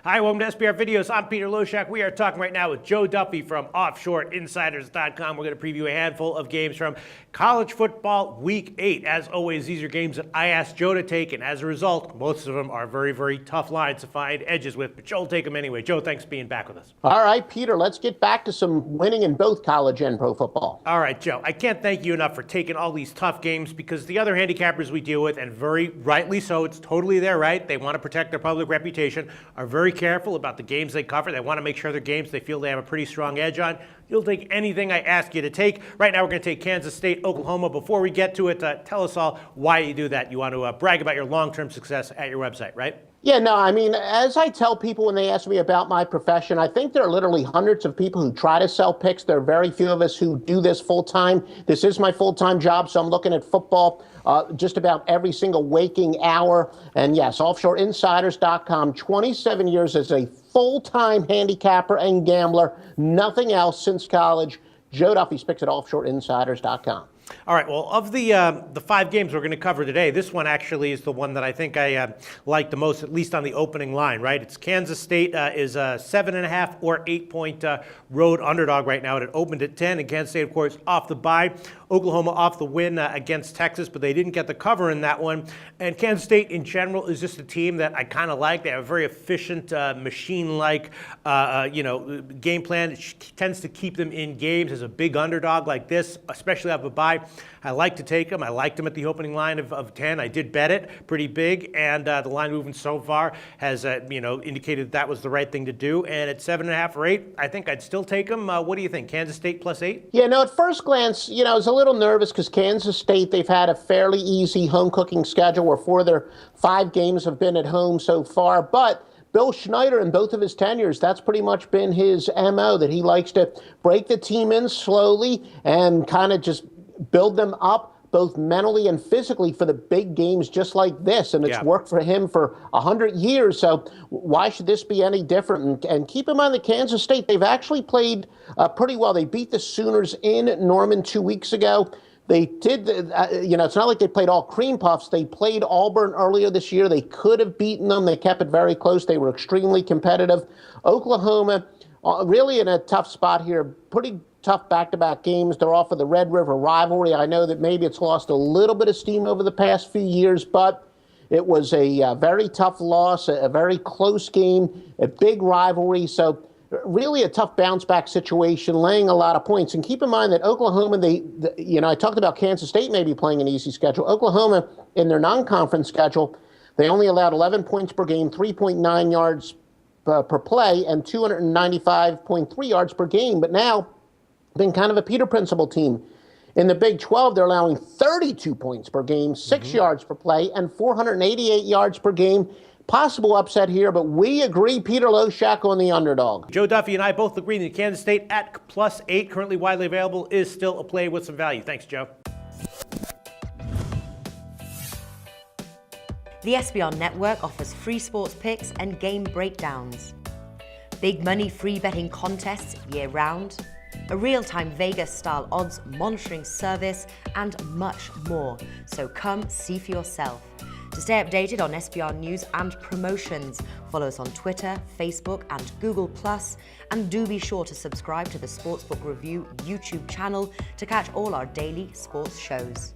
Hi, welcome to SBR Videos. I'm Peter Loshak. We are talking right now with Joe Duffy from OffshoreInsiders.com. We're going to preview a handful of games from college football Week 8. As always, these are games that I asked Joe to take, and as a result, most of them are very, very tough lines to find edges with, but Joe will take them anyway. Joe, thanks for being back with us. All right, Peter, let's get back to some winning in both college and pro football. All right, Joe, I can't thank you enough for taking all these tough games because the other handicappers we deal with, and very rightly so, it's totally their right, they want to protect their public reputation, are very careful about the games they cover. They want to make sure they're games they feel they have a pretty strong edge on. You'll take anything I ask you to take. Right now we're going to take Kansas State, Oklahoma. Before we get to it, tell us all why you do that. You want to brag about your long-term success at your website, right? Yeah, no, I mean, as I tell people when they ask me about my profession, I think there are literally hundreds of people who try to sell picks. There are very few of us who do this full-time. This is my full-time job, so I'm looking at football just about every single waking hour. And yes, OffshoreInsiders.com, 27 years as a full-time handicapper and gambler, nothing else since college. Joe Duffy's picks at OffshoreInsiders.com. All right, well, of the 5 games we're going to cover today, this one actually is the one that I think I like the most, at least on the opening line, right? It's Kansas State is a 7.5 or 8-point road underdog right now. It opened at 10, and Kansas State, of course, off the bye. Oklahoma off the win against Texas, but they didn't get the cover in that one. And Kansas State, in general, is just a team that I kind of like. They have a very efficient, machine-like, game plan. It tends to keep them in games as a big underdog like this, especially off the bye. I like to take them. I liked them at the opening line of 10. I did bet it pretty big, and the line movement so far has indicated that was the right thing to do. And at 7.5 or 8, I think I'd still take them. What do you think? Kansas State plus 8? Yeah, no, at first glance, I was a little nervous because Kansas State, they've had a fairly easy home cooking schedule where 4 of their 5 games have been at home so far. But Bill Schneider, in both of his tenures, that's pretty much been his MO, that he likes to break the team in slowly and kind of just build them up both mentally and physically for the big games just like this. And it's worked for him for 100 years. So why should this be any different? And keep in mind that Kansas State, they've actually played pretty well. They beat the Sooners in Norman 2 weeks ago. They did, it's not like they played all cream puffs. They played Auburn earlier this year. They could have beaten them. They kept it very close. They were extremely competitive. Oklahoma, really in a tough spot here. Pretty tough back-to-back games. They're off of the Red River rivalry. I know that maybe it's lost a little bit of steam over the past few years, but it was a very tough loss, a very close game, a big rivalry. So really a tough bounce-back situation, laying a lot of points. And keep in mind that Oklahoma, I talked about Kansas State maybe playing an easy schedule. Oklahoma, in their non-conference schedule, they only allowed 11 points per game, 3.9 yards per play, and 295.3 yards per game. But now, been kind of a Peter Principle team. In the Big 12, they're allowing 32 points per game, 6 yards per play, and 488 yards per game. Possible upset here, but we agree, Peter Loshak on the underdog. Joe Duffy and I both agree that Kansas State at plus 8, currently widely available, is still a play with some value. Thanks, Joe. The SBR Network offers free sports picks and game breakdowns, big money free betting contests year-round, a real-time Vegas-style odds monitoring service, and much more. So come see for yourself. To stay updated on SBR news and promotions, follow us on Twitter, Facebook, and Google+, and do be sure to subscribe to the Sportsbook Review YouTube channel to catch all our daily sports shows.